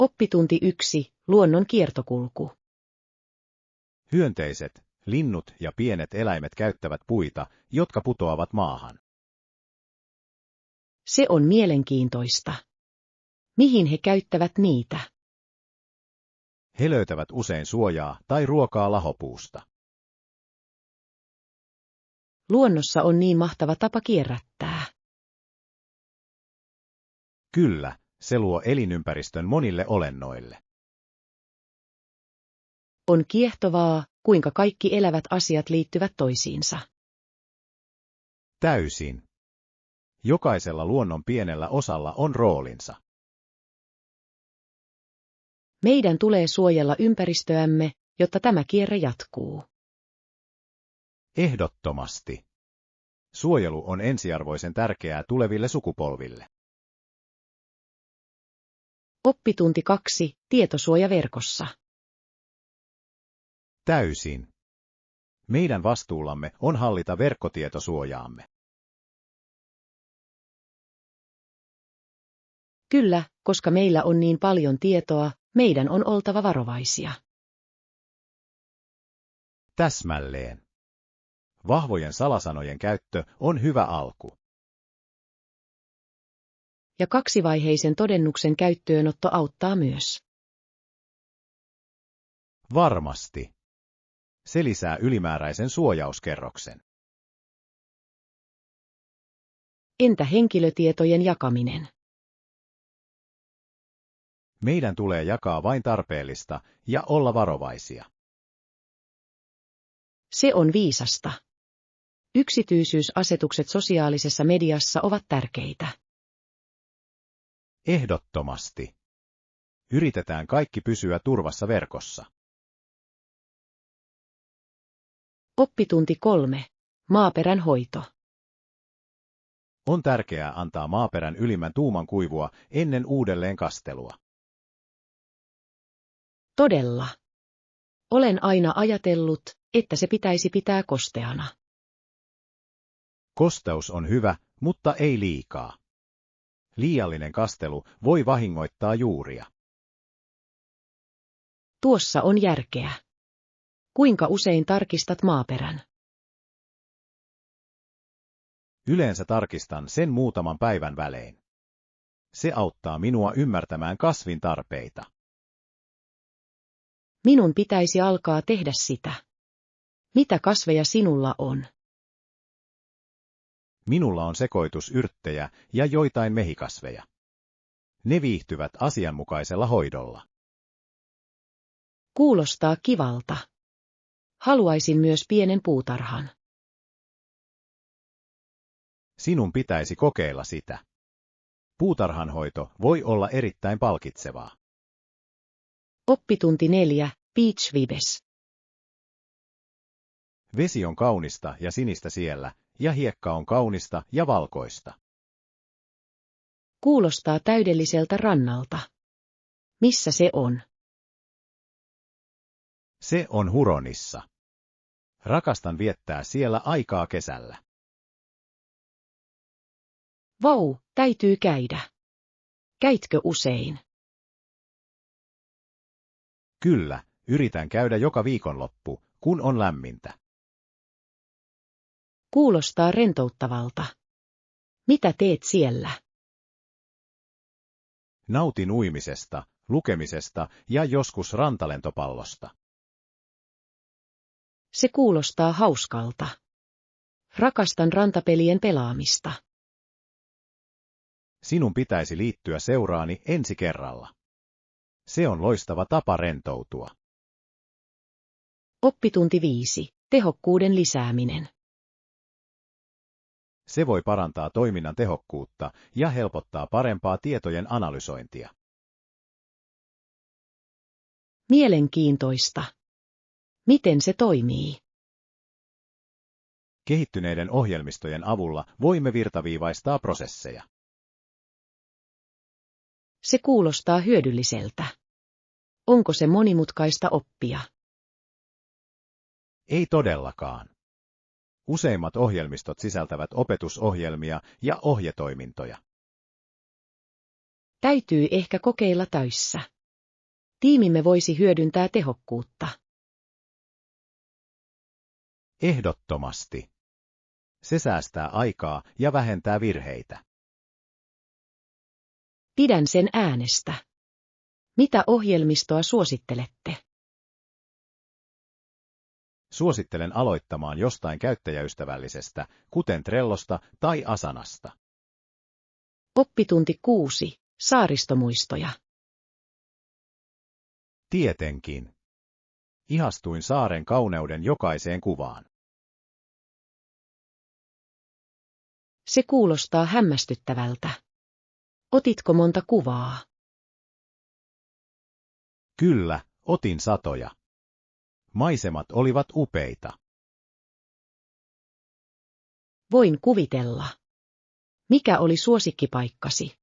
Oppitunti 1. Luonnon kiertokulku. Hyönteiset, linnut ja pienet eläimet käyttävät puita, jotka putoavat maahan. Se on mielenkiintoista. Mihin he käyttävät niitä? He löytävät usein suojaa tai ruokaa lahopuusta. Luonnossa on niin mahtava tapa kierrättää. Kyllä, se luo elinympäristön monille olennoille. On kiehtovaa, kuinka kaikki elävät asiat liittyvät toisiinsa. Täysin. Jokaisella luonnon pienellä osalla on roolinsa. Meidän tulee suojella ympäristöämme, jotta tämä kierre jatkuu. Ehdottomasti. Suojelu on ensiarvoisen tärkeää tuleville sukupolville. Oppitunti 2. Tietosuoja verkossa. Täysin. Meidän vastuullamme on hallita verkkotietosuojaamme. Kyllä, koska meillä on niin paljon tietoa, meidän on oltava varovaisia. Täsmälleen. Vahvojen salasanojen käyttö on hyvä alku. Ja kaksivaiheisen todennuksen käyttöönotto auttaa myös. Varmasti. Se lisää ylimääräisen suojauskerroksen. Entä henkilötietojen jakaminen? Meidän tulee jakaa vain tarpeellista ja olla varovaisia. Se on viisasta. Yksityisyysasetukset sosiaalisessa mediassa ovat tärkeitä. Ehdottomasti. Yritetään kaikki pysyä turvassa verkossa. Oppitunti 3. Maaperän hoito. On tärkeää antaa maaperän ylimmän tuuman kuivua ennen uudelleen kastelua. Todella. Olen aina ajatellut, että se pitäisi pitää kosteana. Kosteus on hyvä, mutta ei liikaa. Liiallinen kastelu voi vahingoittaa juuria. Tuossa on järkeä. Kuinka usein tarkistat maaperän? Yleensä tarkistan sen muutaman päivän välein. Se auttaa minua ymmärtämään kasvin tarpeita. Minun pitäisi alkaa tehdä sitä. Mitä kasveja sinulla on? Minulla on sekoitus yrttejä ja joitain mehikasveja. Ne viihtyvät asianmukaisella hoidolla. Kuulostaa kivalta. Haluaisin myös pienen puutarhan. Sinun pitäisi kokeilla sitä. Puutarhanhoito voi olla erittäin palkitsevaa. Oppitunti 4. Beach Vibes. Vesi on kaunista ja sinistä siellä, ja hiekka on kaunista ja valkoista. Kuulostaa täydelliseltä rannalta. Missä se on? Se on Huronissa. Rakastan viettää siellä aikaa kesällä. Vau, täytyy käydä. Käytkö usein? Kyllä, yritän käydä joka viikonloppu, kun on lämmintä. Kuulostaa rentouttavalta. Mitä teet siellä? Nautin uimisesta, lukemisesta ja joskus rantalentopallosta. Se kuulostaa hauskalta. Rakastan rantapelien pelaamista. Sinun pitäisi liittyä seuraani ensi kerralla. Se on loistava tapa rentoutua. Oppitunti 5. Tehokkuuden lisääminen. Se voi parantaa toiminnan tehokkuutta ja helpottaa parempaa tietojen analysointia. Mielenkiintoista. Miten se toimii? Kehittyneiden ohjelmistojen avulla voimme virtaviivaistaa prosesseja. Se kuulostaa hyödylliseltä. Onko se monimutkaista oppia? Ei todellakaan. Useimmat ohjelmistot sisältävät opetusohjelmia ja ohjetoimintoja. Täytyy ehkä kokeilla töissä. Tiimimme voisi hyödyntää tehokkuutta. Ehdottomasti. Se säästää aikaa ja vähentää virheitä. Pidän sen äänestä. Mitä ohjelmistoa suosittelette? Suosittelen aloittamaan jostain käyttäjäystävällisestä, kuten Trellosta tai Asanasta. Oppitunti 6. Saaristomuistoja. Tietenkin. Ihastuin saaren kauneuden jokaiseen kuvaan. Se kuulostaa hämmästyttävältä. Otitko monta kuvaa? Kyllä, otin satoja. Maisemat olivat upeita. Voin kuvitella. Mikä oli suosikkipaikkasi?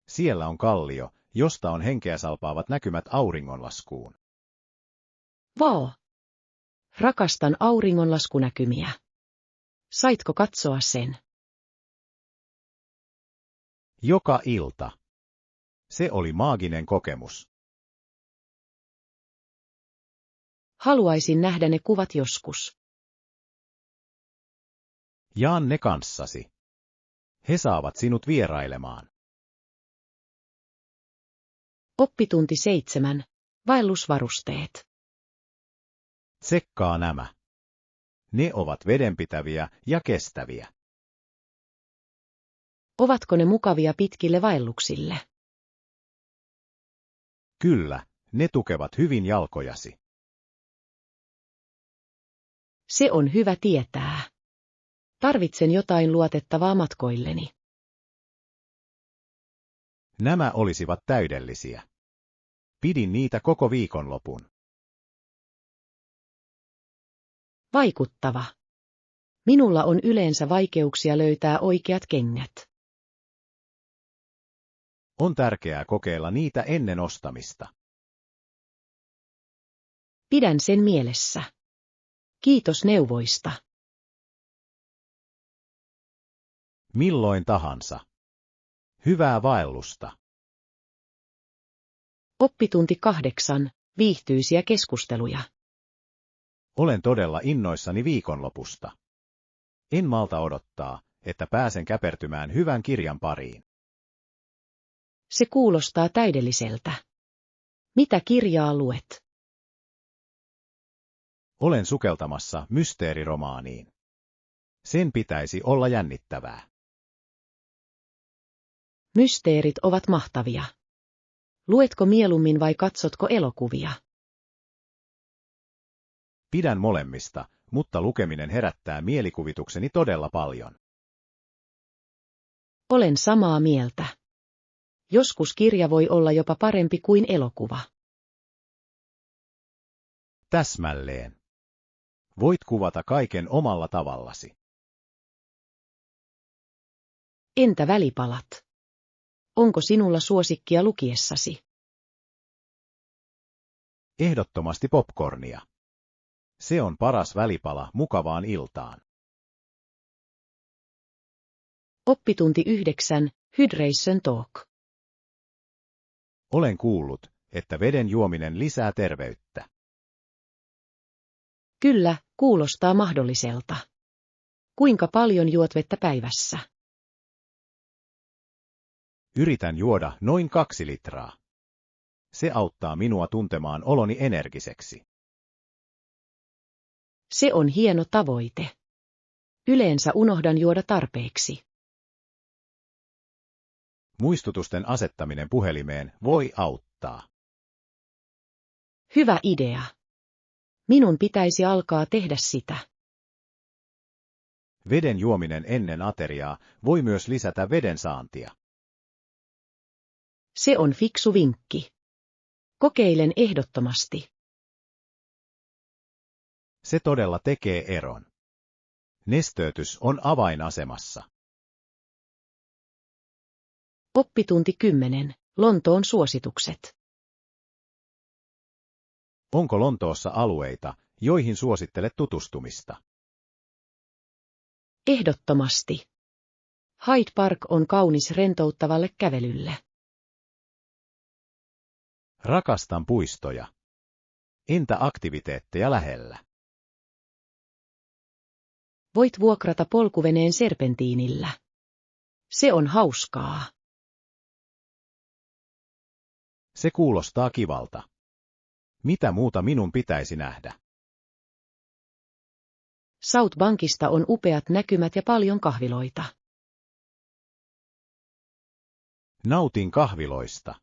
Siellä on kallio, josta on henkeä salpaavat näkymät auringonlaskuun. Vau! Rakastan auringonlaskunäkymiä. Saitko katsoa sen? Joka ilta. Se oli maaginen kokemus. Haluaisin nähdä ne kuvat joskus. Jaan ne kanssasi. He saavat sinut vierailemaan. Oppitunti 7. Vaellusvarusteet. Tsekkaa nämä. Ne ovat vedenpitäviä ja kestäviä. Ovatko ne mukavia pitkille vaelluksille? Kyllä, ne tukevat hyvin jalkojasi. Se on hyvä tietää. Tarvitsen jotain luotettavaa matkoilleni. Nämä olisivat täydellisiä. Pidin niitä koko viikonlopun. Vaikuttava. Minulla on yleensä vaikeuksia löytää oikeat kengät. On tärkeää kokeilla niitä ennen ostamista. Pidän sen mielessä. Kiitos neuvoista. Milloin tahansa. Hyvää vaellusta. Oppitunti 8. Viihtyisiä keskusteluja. Olen todella innoissani viikonlopusta. En malta odottaa, että pääsen käpertymään hyvän kirjan pariin. Se kuulostaa täydelliseltä. Mitä kirjaa luet? Olen sukeltamassa mysteeriromaaniin. Sen pitäisi olla jännittävää. Mysteerit ovat mahtavia. Luetko mieluummin vai katsotko elokuvia? Pidän molemmista, mutta lukeminen herättää mielikuvitukseni todella paljon. Olen samaa mieltä. Joskus kirja voi olla jopa parempi kuin elokuva. Täsmälleen. Voit kuvata kaiken omalla tavallasi. Entä välipalat? Onko sinulla suosikkia lukiessasi? Ehdottomasti popcornia. Se on paras välipala mukavaan iltaan. Oppitunti 9. Hydration Talk. Olen kuullut, että veden juominen lisää terveyttä. Kyllä, kuulostaa mahdolliselta. Kuinka paljon juot vettä päivässä? Yritän juoda noin 2 litraa. Se auttaa minua tuntemaan oloni energiseksi. Se on hieno tavoite. Yleensä unohdan juoda tarpeeksi. Muistutusten asettaminen puhelimeen voi auttaa. Hyvä idea. Minun pitäisi alkaa tehdä sitä. Veden juominen ennen ateriaa voi myös lisätä veden saantia. Se on fiksu vinkki. Kokeilen ehdottomasti. Se todella tekee eron. Nesteytys on avainasemassa. Oppitunti 10. Lontoon suositukset. Onko Lontoossa alueita, joihin suosittelet tutustumista? Ehdottomasti. Hyde Park on kaunis rentouttavalle kävelylle. Rakastan puistoja. Entä aktiviteetteja lähellä? Voit vuokrata polkuveneen serpentiinillä. Se on hauskaa. Se kuulostaa kivalta. Mitä muuta minun pitäisi nähdä? South Bankista on upeat näkymät ja paljon kahviloita. Nautin kahviloista.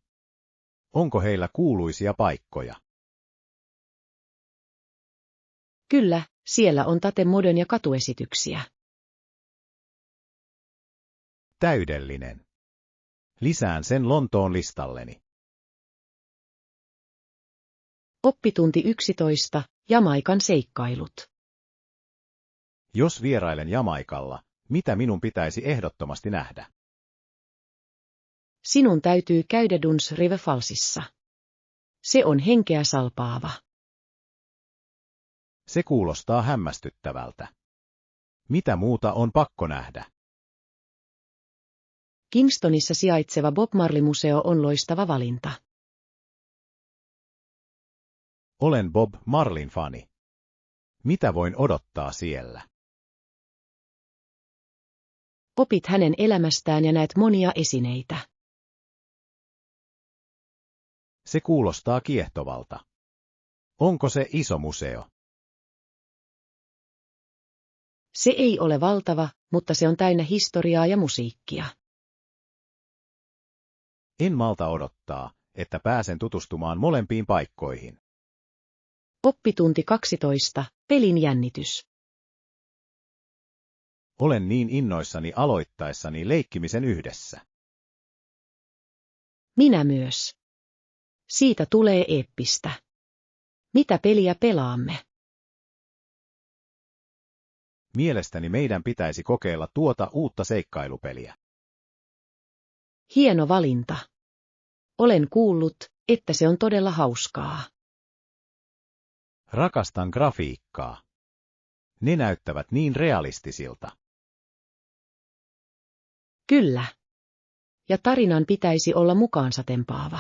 Onko heillä kuuluisia paikkoja? Kyllä, siellä on Tate Modern ja katuesityksiä. Täydellinen. Lisään sen Lontoon listalleni. Oppitunti 11. Jamaikan seikkailut. Jos vierailen Jamaikalla, mitä minun pitäisi ehdottomasti nähdä? Sinun täytyy käydä Duns River Fallsissa. Se on henkeä salpaava. Se kuulostaa hämmästyttävältä. Mitä muuta on pakko nähdä? Kingstonissa sijaitseva Bob Marley-museo on loistava valinta. Olen Bob Marleyn fani. Mitä voin odottaa siellä? Opit hänen elämästään ja näet monia esineitä. Se kuulostaa kiehtovalta. Onko se iso museo? Se ei ole valtava, mutta se on täynnä historiaa ja musiikkia. En malta odottaa, että pääsen tutustumaan molempiin paikkoihin. Oppitunti 12. Pelin jännitys. Olen niin innoissani aloittaessani leikkimisen yhdessä. Minä myös. Siitä tulee eeppistä. Mitä peliä pelaamme? Mielestäni meidän pitäisi kokeilla tuota uutta seikkailupeliä. Hieno valinta. Olen kuullut, että se on todella hauskaa. Rakastan grafiikkaa. Ne näyttävät niin realistisilta. Kyllä. Ja tarinan pitäisi olla mukaansa tempaava.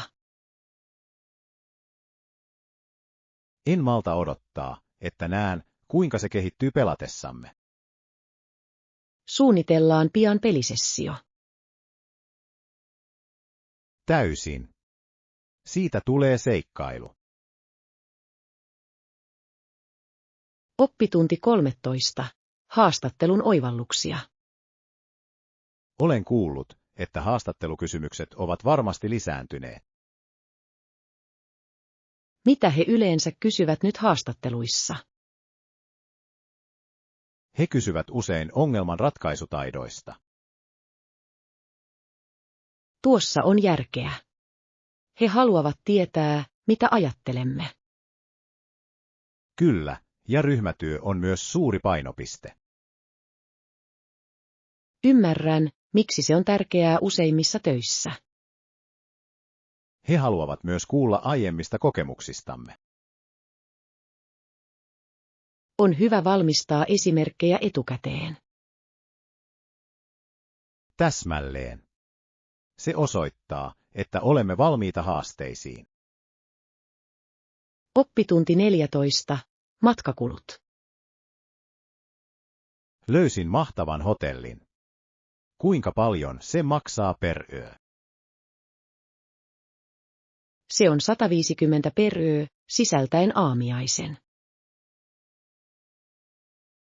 En malta odottaa, että näen, kuinka se kehittyy pelatessamme. Suunnitellaan pian pelisessio. Täysin. Siitä tulee seikkailu. Oppitunti 13. Haastattelun oivalluksia. Olen kuullut, että haastattelukysymykset ovat varmasti lisääntyneet. Mitä he yleensä kysyvät nyt haastatteluissa? He kysyvät usein ongelman ratkaisutaidoista. Tuossa on järkeä. He haluavat tietää, mitä ajattelemme. Kyllä, ja ryhmätyö on myös suuri painopiste. Ymmärrän, miksi se on tärkeää useimmissa töissä. He haluavat myös kuulla aiemmista kokemuksistamme. On hyvä valmistaa esimerkkejä etukäteen. Täsmälleen. Se osoittaa, että olemme valmiita haasteisiin. Oppitunti 14. Matkakulut. Löysin mahtavan hotellin. Kuinka paljon se maksaa per yö? Se on 150 per yö, sisältäen aamiaisen.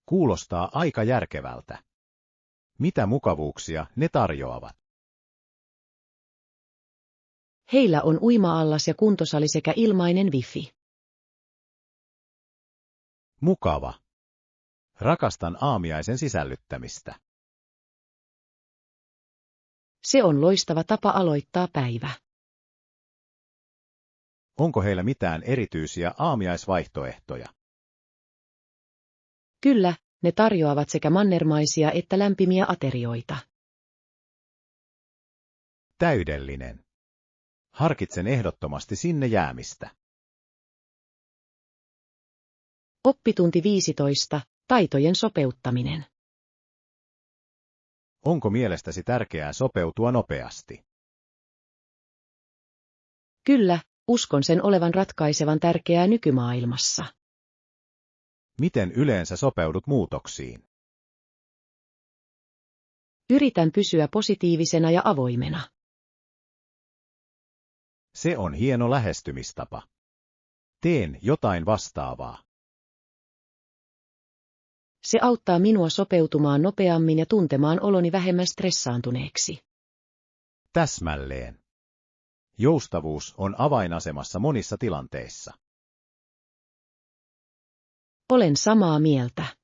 Kuulostaa aika järkevältä. Mitä mukavuuksia ne tarjoavat? Heillä on uima-allas ja kuntosali sekä ilmainen wifi. Mukava. Rakastan aamiaisen sisällyttämistä. Se on loistava tapa aloittaa päivä. Onko heillä mitään erityisiä aamiaisvaihtoehtoja? Kyllä, ne tarjoavat sekä mannermaisia että lämpimiä aterioita. Täydellinen. Harkitsen ehdottomasti sinne jäämistä. Oppitunti 15. Taitojen sopeuttaminen. Onko mielestäsi tärkeää sopeutua nopeasti? Kyllä, Uskon sen olevan ratkaisevan tärkeää nykymaailmassa. Miten yleensä sopeudut muutoksiin? Yritän pysyä positiivisena ja avoimena. Se on hieno lähestymistapa. Teen jotain vastaavaa. Se auttaa minua sopeutumaan nopeammin ja tuntemaan oloni vähemmän stressaantuneeksi. Täsmälleen. Joustavuus on avainasemassa monissa tilanteissa. Olen samaa mieltä.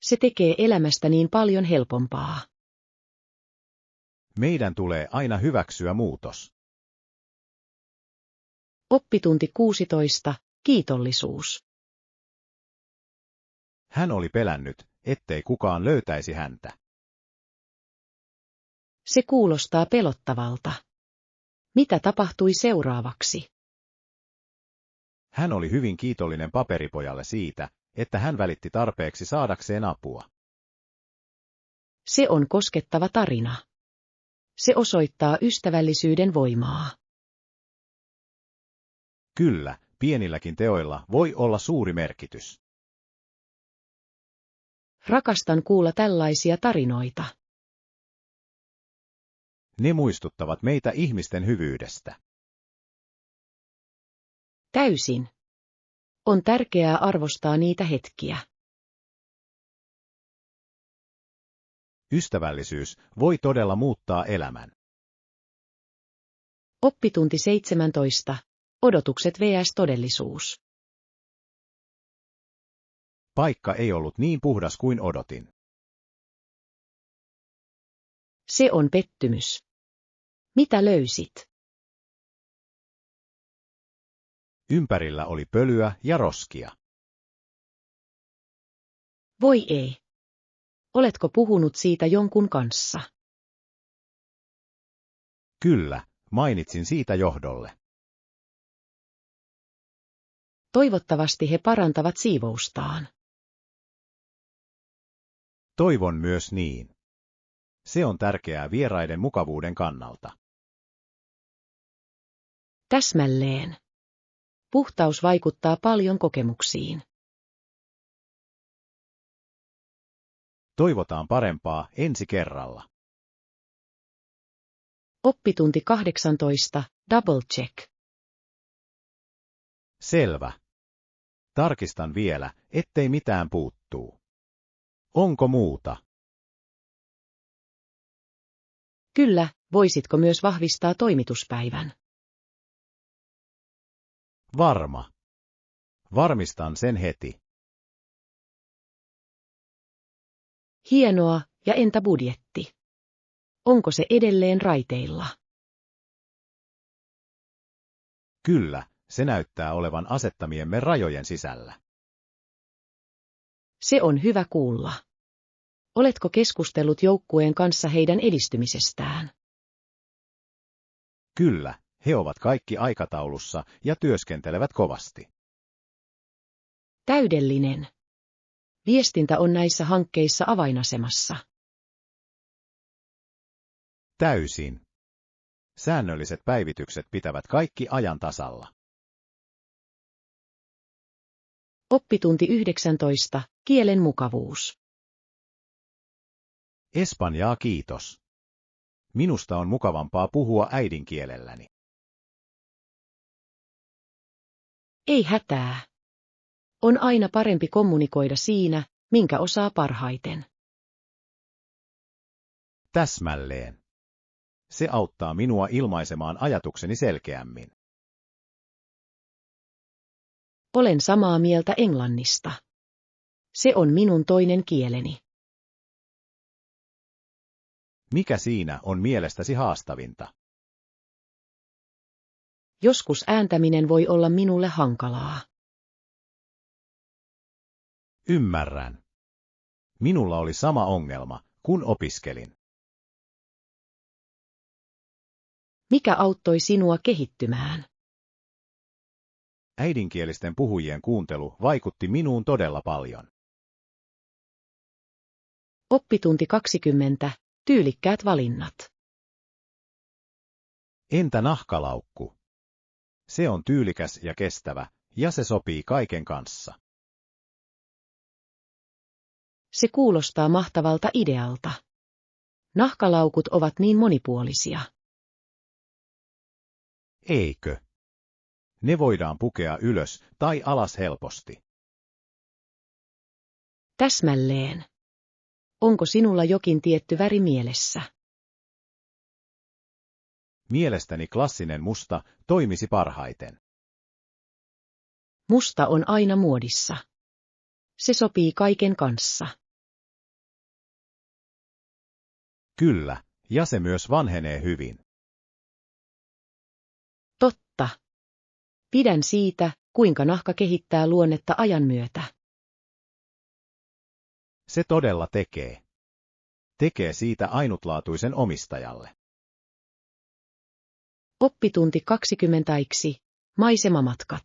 Se tekee elämästä niin paljon helpompaa. Meidän tulee aina hyväksyä muutos. Oppitunti 16. Kiitollisuus. Hän oli pelännyt, ettei kukaan löytäisi häntä. Se kuulostaa pelottavalta. Mitä tapahtui seuraavaksi? Hän oli hyvin kiitollinen paperipojalle siitä, että hän välitti tarpeeksi saadakseen apua. Se on koskettava tarina. Se osoittaa ystävällisyyden voimaa. Kyllä, pienilläkin teoilla voi olla suuri merkitys. Rakastan kuulla tällaisia tarinoita. Ne muistuttavat meitä ihmisten hyvyydestä. Täysin. On tärkeää arvostaa niitä hetkiä. Ystävällisyys voi todella muuttaa elämän. Oppitunti 17. Odotukset vs. todellisuus. Paikka ei ollut niin puhdas kuin odotin. Se on pettymys. Mitä löysit? Ympärillä oli pölyä ja roskia. Voi ei. Oletko puhunut siitä jonkun kanssa? Kyllä, mainitsin siitä johdolle. Toivottavasti he parantavat siivoustaan. Toivon myös niin. Se on tärkeää vieraiden mukavuuden kannalta. Täsmälleen. Puhtaus vaikuttaa paljon kokemuksiin. Toivotaan parempaa ensi kerralla. Oppitunti 18. Double check. Selvä. Tarkistan vielä, ettei mitään puuttuu. Onko muuta? Kyllä, voisitko myös vahvistaa toimituspäivän? Varma. Varmistan sen heti. Hienoa, ja entä budjetti? Onko se edelleen raiteilla? Kyllä, se näyttää olevan asettamiemme rajojen sisällä. Se on hyvä kuulla. Oletko keskustellut joukkueen kanssa heidän edistymisestään? Kyllä, he ovat kaikki aikataulussa ja työskentelevät kovasti. Täydellinen. Viestintä on näissä hankkeissa avainasemassa. Täysin. Säännölliset päivitykset pitävät kaikki ajan tasalla. Oppitunti 19. Kielen mukavuus. Espanjaa kiitos. Minusta on mukavampaa puhua äidinkielelläni. Ei hätää. On aina parempi kommunikoida siinä, minkä osaa parhaiten. Täsmälleen. Se auttaa minua ilmaisemaan ajatukseni selkeämmin. Olen samaa mieltä englannista. Se on minun toinen kieleni. Mikä siinä on mielestäsi haastavinta? Joskus ääntäminen voi olla minulle hankalaa. Ymmärrän. Minulla oli sama ongelma, kun opiskelin. Mikä auttoi sinua kehittymään? Äidinkielisten puhujien kuuntelu vaikutti minuun todella paljon. Oppitunti 20. Tyylikkäät valinnat. Entä nahkalaukku? Se on tyylikäs ja kestävä, ja se sopii kaiken kanssa. Se kuulostaa mahtavalta idealta. Nahkalaukut ovat niin monipuolisia. Eikö? Ne voidaan pukea ylös tai alas helposti. Täsmälleen. Onko sinulla jokin tietty väri mielessä? Mielestäni klassinen musta toimisi parhaiten. Musta on aina muodissa. Se sopii kaiken kanssa. Kyllä, ja se myös vanhenee hyvin. Totta. Pidän siitä, kuinka nahka kehittää luonnetta ajan myötä. Se todella tekee. Tekee siitä ainutlaatuisen omistajalle. Oppitunti 20. Maisemamatkat.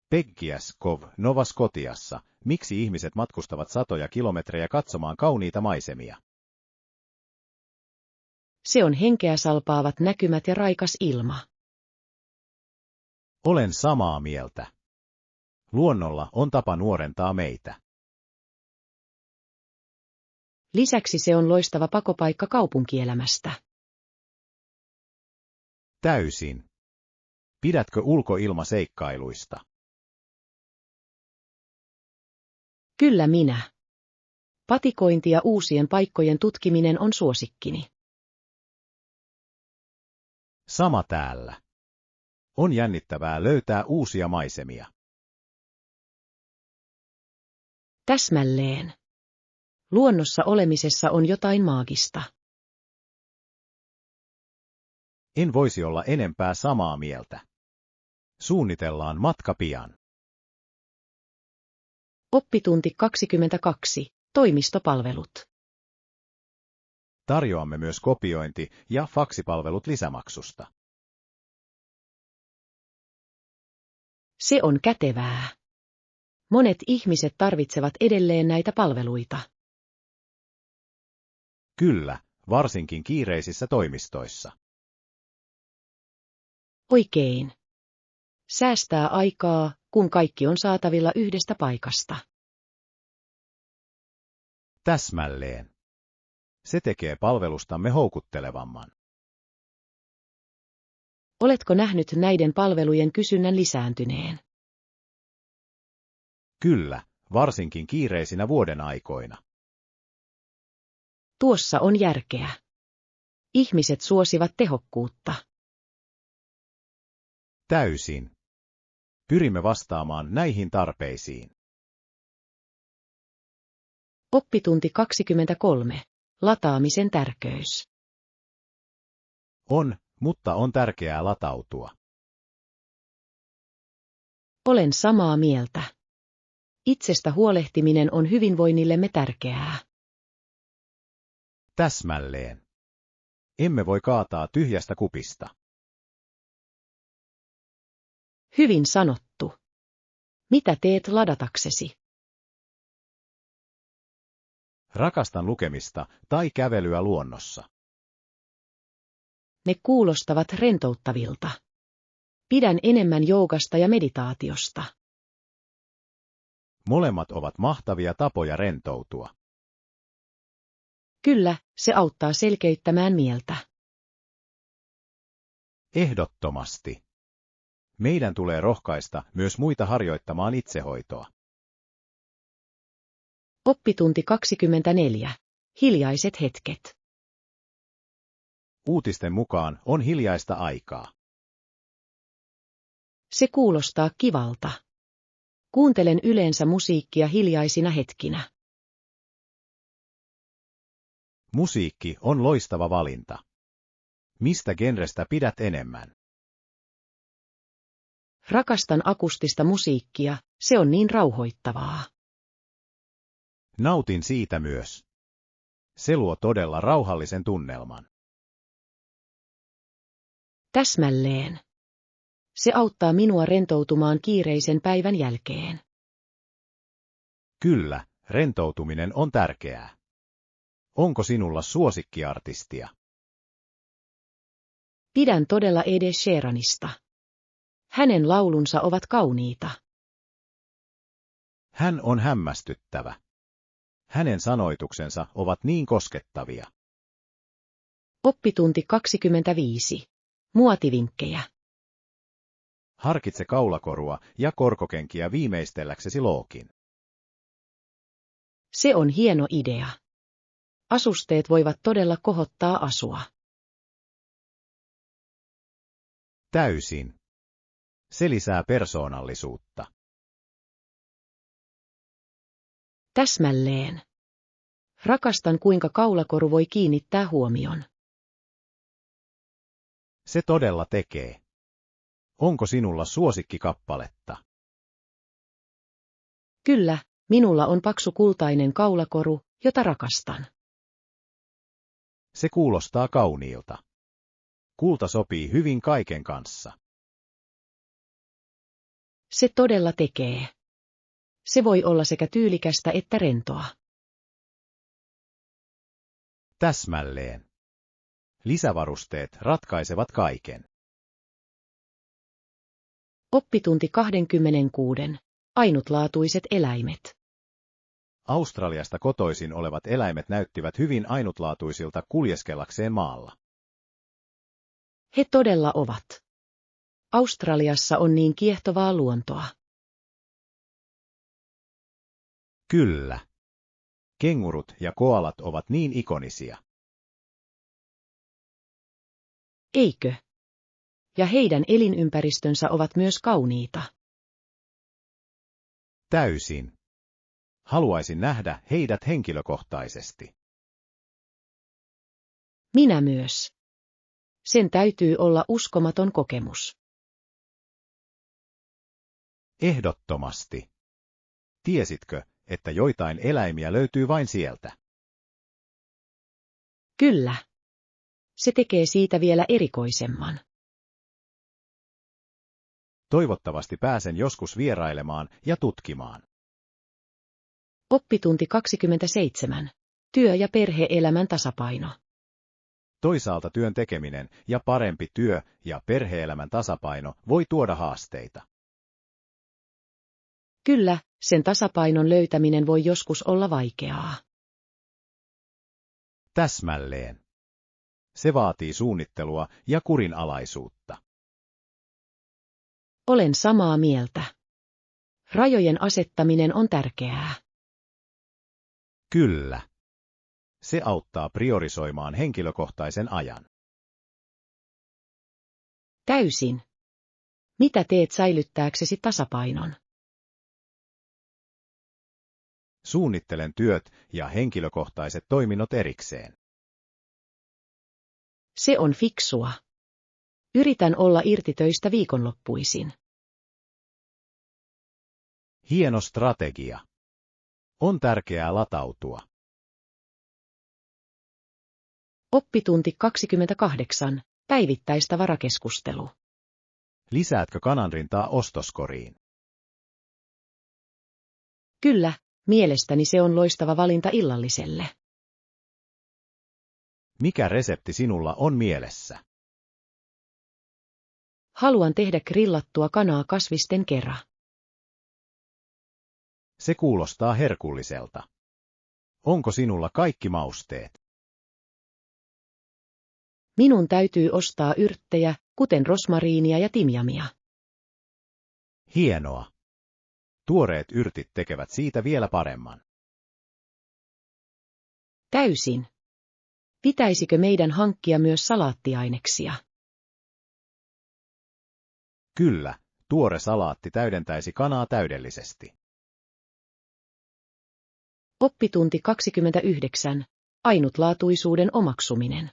Peggiaskov, Nova Scotiassa. Miksi ihmiset matkustavat satoja kilometrejä katsomaan kauniita maisemia? Se on henkeä salpaavat näkymät ja raikas ilma. Olen samaa mieltä. Luonnolla on tapa nuorentaa meitä. Lisäksi se on loistava pakopaikka kaupunkielämästä. Täysin. Pidätkö ulkoilmaseikkailuista? Kyllä minä. Patikointi ja uusien paikkojen tutkiminen on suosikkini. Sama täällä. On jännittävää löytää uusia maisemia. Täsmälleen. Luonnossa olemisessa on jotain maagista. En voisi olla enempää samaa mieltä. Suunnitellaan matka pian. Oppitunti 22. Toimistopalvelut. Tarjoamme myös kopiointi- ja faksipalvelut lisämaksusta. Se on kätevää. Monet ihmiset tarvitsevat edelleen näitä palveluita. Kyllä, varsinkin kiireisissä toimistoissa. Oikein. Säästää aikaa, kun kaikki on saatavilla yhdestä paikasta. Täsmälleen. Se tekee palvelustamme houkuttelevamman. Oletko nähnyt näiden palvelujen kysynnän lisääntyneen? Kyllä, varsinkin kiireisinä vuoden aikoina. Tuossa on järkeä. Ihmiset suosivat tehokkuutta. Täysin. Pyrimme vastaamaan näihin tarpeisiin. Oppitunti 23. Lataamisen tärkeys. On, mutta on tärkeää latautua. Olen samaa mieltä. Itsestä huolehtiminen on hyvinvoinnillemme tärkeää. Täsmälleen. Emme voi kaataa tyhjästä kupista. Hyvin sanottu. Mitä teet ladataksesi? Rakastan lukemista tai kävelyä luonnossa. Ne kuulostavat rentouttavilta. Pidän enemmän joogasta ja meditaatiosta. Molemmat ovat mahtavia tapoja rentoutua. Kyllä, se auttaa selkeyttämään mieltä. Ehdottomasti. Meidän tulee rohkaista myös muita harjoittamaan itsehoitoa. Oppitunti 24. Hiljaiset hetket. Uutisten mukaan on hiljaista aikaa. Se kuulostaa kivalta. Kuuntelen yleensä musiikkia hiljaisina hetkinä. Musiikki on loistava valinta. Mistä genrestä pidät enemmän? Rakastan akustista musiikkia, se on niin rauhoittavaa. Nautin siitä myös. Se luo todella rauhallisen tunnelman. Täsmälleen. Se auttaa minua rentoutumaan kiireisen päivän jälkeen. Kyllä, rentoutuminen on tärkeää. Onko sinulla suosikkiartistia? Pidän todella Ed Sheeranista. Hänen laulunsa ovat kauniita. Hän on hämmästyttävä. Hänen sanoituksensa ovat niin koskettavia. Oppitunti 25. Muotivinkkejä. Harkitse kaulakorua ja korkokenkiä viimeistelläksesi lookin. Se on hieno idea. Asusteet voivat todella kohottaa asua. Täysin. Se lisää persoonallisuutta. Täsmälleen. Rakastan, kuinka kaulakoru voi kiinnittää huomion. Se todella tekee. Onko sinulla suosikkikappaletta? Kyllä, minulla on paksu kultainen kaulakoru, jota rakastan. Se kuulostaa kauniilta. Kulta sopii hyvin kaiken kanssa. Se todella tekee. Se voi olla sekä tyylikästä että rentoa. Täsmälleen. Lisävarusteet ratkaisevat kaiken. Oppitunti 26. Ainutlaatuiset eläimet. Australiasta kotoisin olevat eläimet näyttivät hyvin ainutlaatuisilta kuljeskellakseen maalla. He todella ovat. Australiassa on niin kiehtovaa luontoa. Kyllä. Kengurut ja koalat ovat niin ikonisia. Eikö? Ja heidän elinympäristönsä ovat myös kauniita. Täysin. Haluaisin nähdä heidät henkilökohtaisesti. Minä myös. Sen täytyy olla uskomaton kokemus. Ehdottomasti. Tiesitkö, että joitain eläimiä löytyy vain sieltä? Kyllä. Se tekee siitä vielä erikoisemman. Toivottavasti pääsen joskus vierailemaan ja tutkimaan. Oppitunti 27. Työ- ja perhe-elämän tasapaino. Toisaalta työn tekeminen ja parempi työ- ja perhe-elämän tasapaino voi tuoda haasteita. Kyllä, sen tasapainon löytäminen voi joskus olla vaikeaa. Täsmälleen. Se vaatii suunnittelua ja kurinalaisuutta. Olen samaa mieltä. Rajojen asettaminen on tärkeää. Kyllä. Se auttaa priorisoimaan henkilökohtaisen ajan. Täysin. Mitä teet säilyttääksesi tasapainon? Suunnittelen työt ja henkilökohtaiset toiminnot erikseen. Se on fiksua. Yritän olla irti töistä viikonloppuisin. Hieno strategia. On tärkeää latautua. Oppitunti 28. Päivittäistavara-keskustelu. Lisäätkö kananrintaa ostoskoriin? Kyllä, mielestäni se on loistava valinta illalliselle. Mikä resepti sinulla on mielessä? Haluan tehdä grillattua kanaa kasvisten kera. Se kuulostaa herkulliselta. Onko sinulla kaikki mausteet? Minun täytyy ostaa yrttejä, kuten rosmariinia ja timjamia. Hienoa. Tuoreet yrtit tekevät siitä vielä paremman. Täysin. Pitäisikö meidän hankkia myös salaattiaineksia? Kyllä, tuore salaatti täydentäisi kanaa täydellisesti. Oppitunti 29. Ainutlaatuisuuden omaksuminen.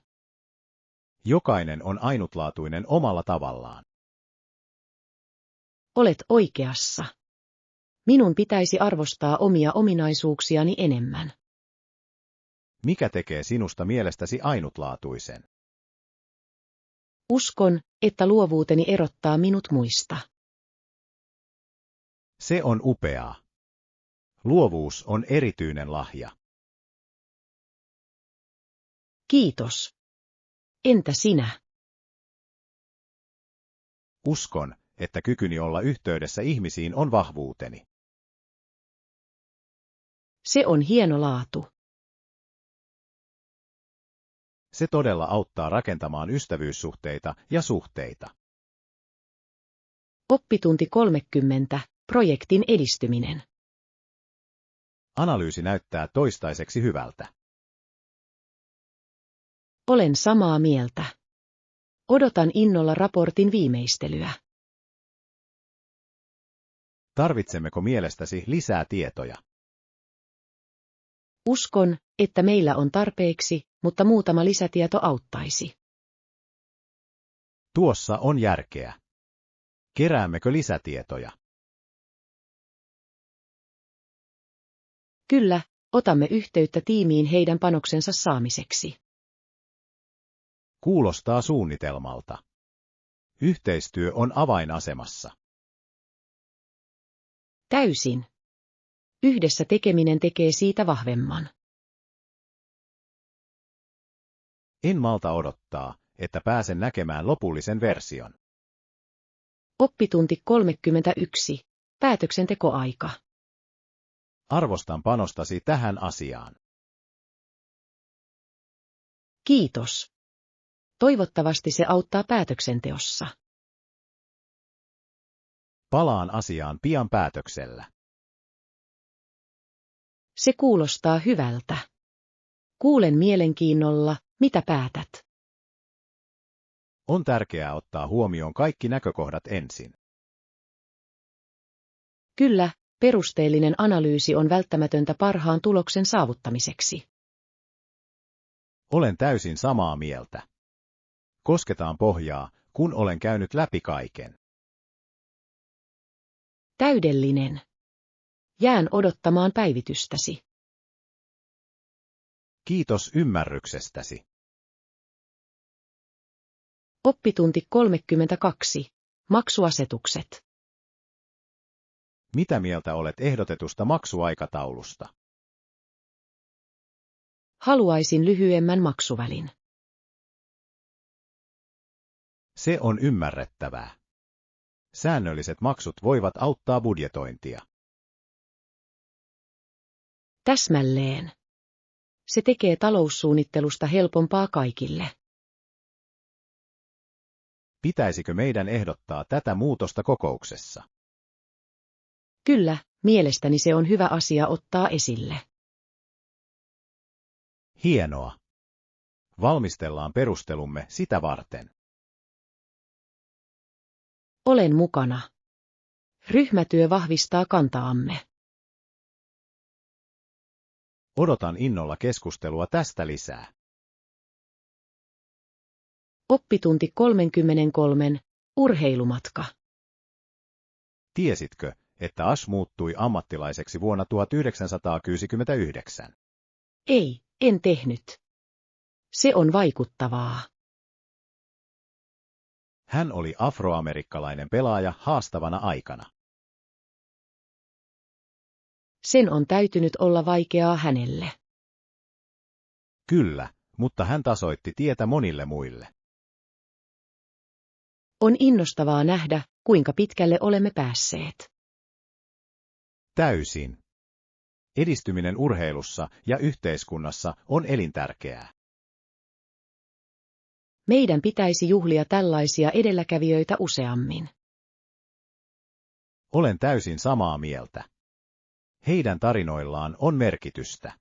Jokainen on ainutlaatuinen omalla tavallaan. Olet oikeassa. Minun pitäisi arvostaa omia ominaisuuksiani enemmän. Mikä tekee sinusta mielestäsi ainutlaatuisen? Uskon, että luovuuteni erottaa minut muista. Se on upeaa. Luovuus on erityinen lahja. Kiitos. Entä sinä? Uskon, että kykyni olla yhteydessä ihmisiin on vahvuuteni. Se on hieno laatu. Se todella auttaa rakentamaan ystävyyssuhteita ja suhteita. Oppitunti 30. Projektin edistyminen. Analyysi näyttää toistaiseksi hyvältä. Olen samaa mieltä. Odotan innolla raportin viimeistelyä. Tarvitsemmeko mielestäsi lisää tietoja? Uskon, että meillä on tarpeeksi, mutta muutama lisätieto auttaisi. Tuossa on järkeä. Keräämmekö lisätietoja? Kyllä, otamme yhteyttä tiimiin heidän panoksensa saamiseksi. Kuulostaa suunnitelmalta. Yhteistyö on avainasemassa. Täysin. Yhdessä tekeminen tekee siitä vahvemman. En malta odottaa, että pääsen näkemään lopullisen version. Oppitunti 31. Päätöksentekoaika. Arvostan panostasi tähän asiaan. Kiitos. Toivottavasti se auttaa päätöksenteossa. Palaan asiaan pian päätöksellä. Se kuulostaa hyvältä. Kuulen mielenkiinnolla, mitä päätät. On tärkeää ottaa huomioon kaikki näkökohdat ensin. Kyllä, perusteellinen analyysi on välttämätöntä parhaan tuloksen saavuttamiseksi. Olen täysin samaa mieltä. Kosketaan pohjaa, kun olen käynyt läpi kaiken. Täydellinen. Jään odottamaan päivitystäsi. Kiitos ymmärryksestäsi. Oppitunti 32. Maksuasetukset. Mitä mieltä olet ehdotetusta maksuaikataulusta? Haluaisin lyhyemmän maksuvälin. Se on ymmärrettävää. Säännölliset maksut voivat auttaa budjetointia. Täsmälleen. Se tekee taloussuunnittelusta helpompaa kaikille. Pitäisikö meidän ehdottaa tätä muutosta kokouksessa? Kyllä, mielestäni se on hyvä asia ottaa esille. Hienoa. Valmistellaan perustelumme sitä varten. Olen mukana. Ryhmätyö vahvistaa kantaamme. Odotan innolla keskustelua tästä lisää. Oppitunti 33. Urheilumatka. Tiesitkö, että Ash muuttui ammattilaiseksi vuonna 1969? Ei, en tehnyt. Se on vaikuttavaa. Hän oli afroamerikkalainen pelaaja haastavana aikana. Sen on täytynyt olla vaikeaa hänelle. Kyllä, mutta hän tasoitti tietä monille muille. On innostavaa nähdä, kuinka pitkälle olemme päässeet. Täysin. Edistyminen urheilussa ja yhteiskunnassa on elintärkeää. Meidän pitäisi juhlia tällaisia edelläkävijöitä useammin. Olen täysin samaa mieltä. Heidän tarinoillaan on merkitystä.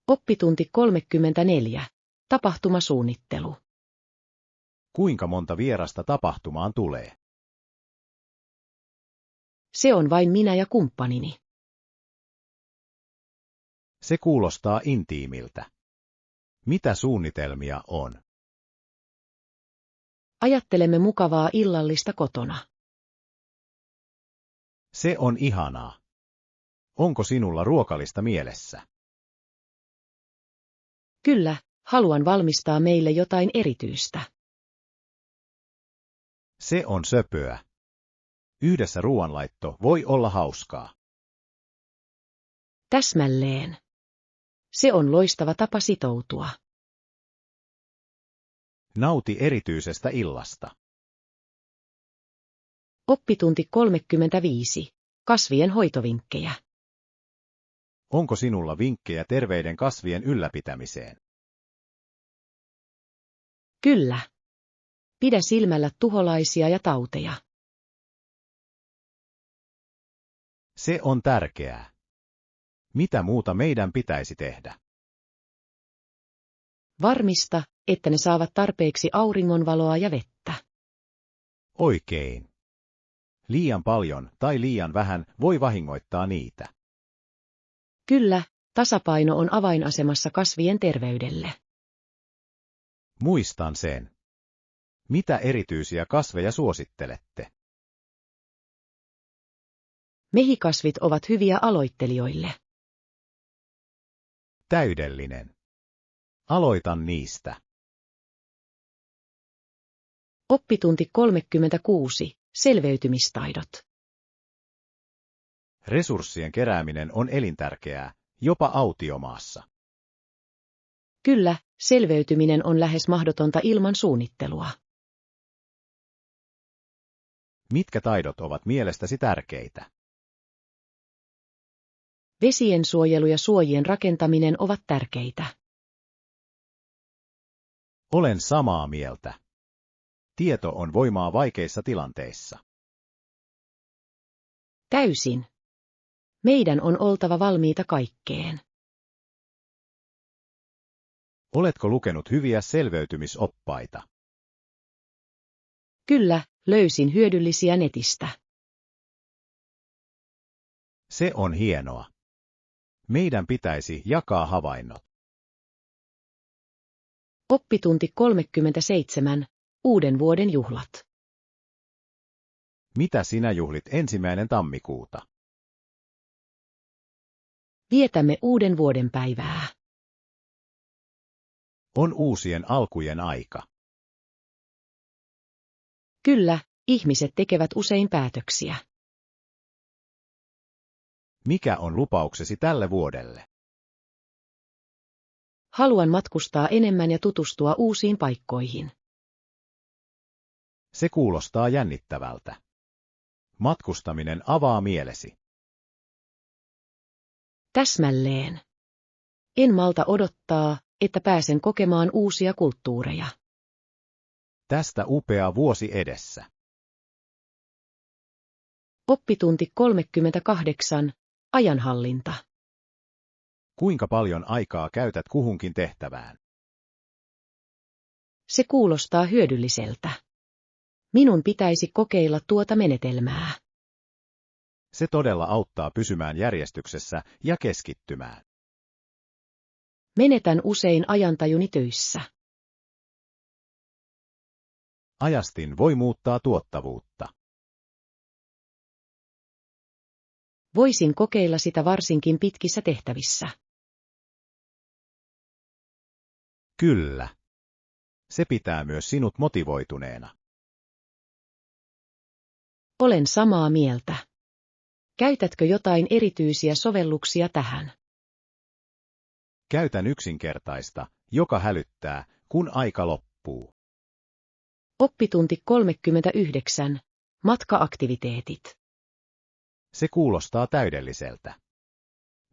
Oppitunti 34. Tapahtumasuunnittelu. Kuinka monta vierasta tapahtumaan tulee? Se on vain minä ja kumppanini. Se kuulostaa intiimiltä. Mitä suunnitelmia on? Ajattelemme mukavaa illallista kotona. Se on ihanaa. Onko sinulla ruokalista mielessä? Kyllä, haluan valmistaa meille jotain erityistä. Se on söpöä. Yhdessä ruoanlaitto voi olla hauskaa. Täsmälleen. Se on loistava tapa sitoutua. Nauti erityisestä illasta. Oppitunti 35. Kasvien hoitovinkkejä. Onko sinulla vinkkejä terveiden kasvien ylläpitämiseen? Kyllä. Pidä silmällä tuholaisia ja tauteja. Se on tärkeää. Mitä muuta meidän pitäisi tehdä? Varmista, että ne saavat tarpeeksi auringonvaloa ja vettä. Oikein. Liian paljon tai liian vähän voi vahingoittaa niitä. Kyllä, tasapaino on avainasemassa kasvien terveydelle. Muistan sen. Mitä erityisiä kasveja suosittelette? Mehikasvit ovat hyviä aloittelijoille. Täydellinen. Aloitan niistä. Oppitunti 36. Selveytymistaidot. Resurssien kerääminen on elintärkeää, jopa autiomaassa. Kyllä, selveytyminen on lähes mahdotonta ilman suunnittelua. Mitkä taidot ovat mielestäsi tärkeitä? Vesien suojelu ja suojien rakentaminen ovat tärkeitä. Olen samaa mieltä. Tieto on voimaa vaikeissa tilanteissa. Täysin. Meidän on oltava valmiita kaikkeen. Oletko lukenut hyviä selveytymisoppaita? Kyllä, löysin hyödyllisiä netistä. Se on hienoa. Meidän pitäisi jakaa havainnot. Oppitunti 37. Uuden vuoden juhlat. Mitä sinä juhlit 1. tammikuuta? Vietämme uuden vuoden päivää. On uusien alkujen aika. Kyllä, ihmiset tekevät usein päätöksiä. Mikä on lupauksesi tälle vuodelle? Haluan matkustaa enemmän ja tutustua uusiin paikkoihin. Se kuulostaa jännittävältä. Matkustaminen avaa mielesi. Täsmälleen. En malta odottaa, että pääsen kokemaan uusia kulttuureja. Tästä upea vuosi edessä. Oppitunti 38. Ajanhallinta. Kuinka paljon aikaa käytät kuhunkin tehtävään? Se kuulostaa hyödylliseltä. Minun pitäisi kokeilla tuota menetelmää. Se todella auttaa pysymään järjestyksessä ja keskittymään. Menetän usein ajantajuni töissä. Ajastin voi muuttaa tuottavuutta. Voisin kokeilla sitä varsinkin pitkissä tehtävissä. Kyllä. Se pitää myös sinut motivoituneena. Olen samaa mieltä. Käytätkö jotain erityisiä sovelluksia tähän? Käytän yksinkertaista, joka hälyttää, kun aika loppuu. Oppitunti 39. Matka-aktiviteetit. Se kuulostaa täydelliseltä.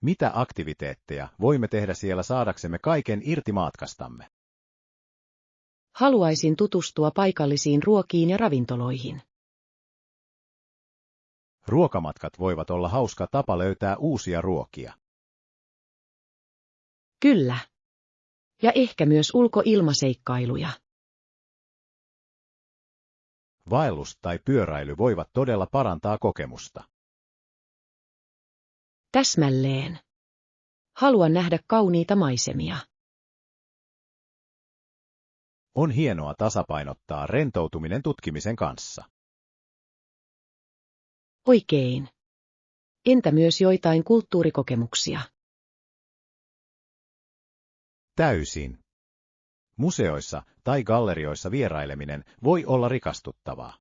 Mitä aktiviteetteja voimme tehdä siellä saadaksemme kaiken irti matkastamme? Haluaisin tutustua paikallisiin ruokiin ja ravintoloihin. Ruokamatkat voivat olla hauska tapa löytää uusia ruokia. Kyllä. Ja ehkä myös ulkoilmaseikkailuja. Vaellus tai pyöräily voivat todella parantaa kokemusta. Täsmälleen. Haluan nähdä kauniita maisemia. On hienoa tasapainottaa rentoutuminen tutkimisen kanssa. Oikein. Entä myös joitain kulttuurikokemuksia? Täysin. Museoissa tai gallerioissa vieraileminen voi olla rikastuttavaa.